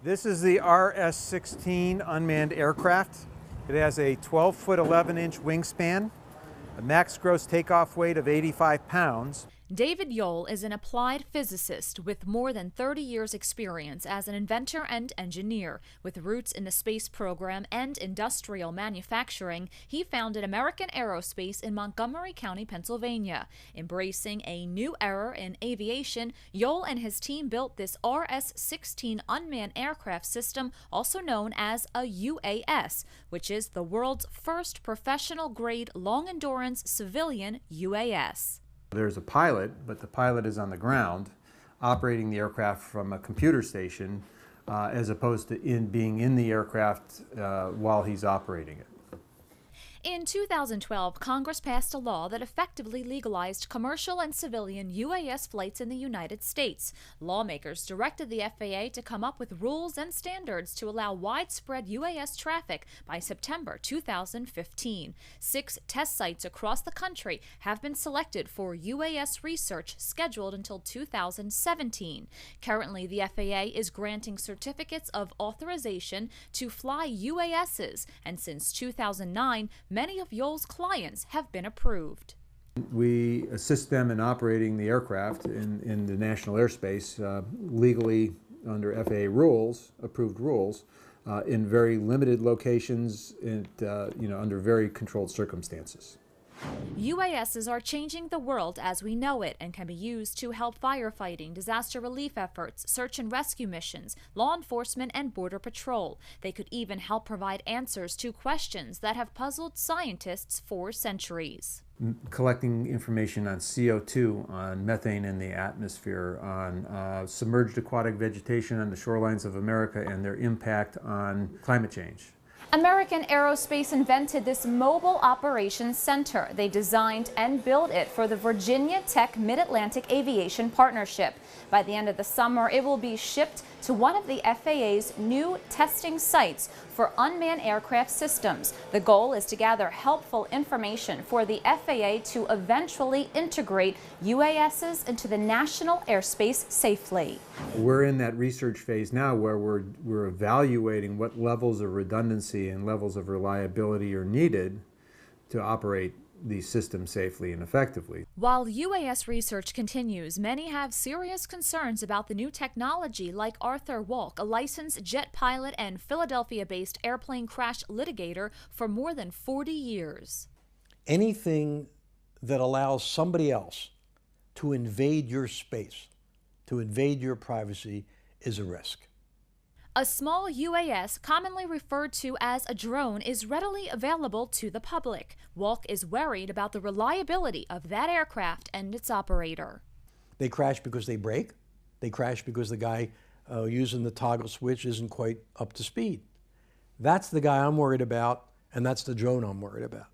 This is the RS-16 unmanned aircraft. It has a 12-foot 11-inch wingspan, a max gross takeoff weight of 85 pounds. David Yoel is an applied physicist with more than 30 years' experience as an inventor and engineer. With roots in the space program and industrial manufacturing, he founded American Aerospace in Montgomery County, Pennsylvania. Embracing a new era in aviation, Yoel and his team built this RS-16 unmanned aircraft system, also known as a UAS, which is the world's first professional-grade long-endurance civilian UAS. There's a pilot, but the pilot is on the ground operating the aircraft from a computer station as opposed to being in the aircraft while he's operating it. In 2012, Congress passed a law that effectively legalized commercial and civilian UAS flights in the United States. Lawmakers directed the FAA to come up with rules and standards to allow widespread UAS traffic by September 2015. 6 test sites across the country have been selected for UAS research scheduled until 2017. Currently, the FAA is granting certificates of authorization to fly UASs, and since 2009, many of Yoel's clients have been approved. We assist them in operating the aircraft in the national airspace legally under FAA rules, approved rules, in very limited locations and under very controlled circumstances. UASs are changing the world as we know it and can be used to help firefighting, disaster relief efforts, search and rescue missions, law enforcement, and border patrol. They could even help provide answers to questions that have puzzled scientists for centuries. Collecting information on CO2, on methane in the atmosphere, on submerged aquatic vegetation on the shorelines of America and their impact on climate change. American Aerospace invented this mobile operations center. They designed and built it for the Virginia Tech Mid-Atlantic Aviation Partnership. By the end of the summer, it will be shipped to one of the FAA's new testing sites for unmanned aircraft systems. The goal is to gather helpful information for the FAA to eventually integrate UASs into the national airspace safely. We're in that research phase now where we're evaluating what levels of redundancy and levels of reliability are needed to operate these systems safely and effectively. While UAS research continues, many have serious concerns about the new technology, like Arthur Walk, a licensed jet pilot and Philadelphia-based airplane crash litigator for more than 40 years. Anything that allows somebody else to invade your space, to invade your privacy, is a risk. A small UAS, commonly referred to as a drone, is readily available to the public. Walk is worried about the reliability of that aircraft and its operator. They crash because they break. They crash because the guy using the toggle switch isn't quite up to speed. That's the guy I'm worried about, and that's the drone I'm worried about.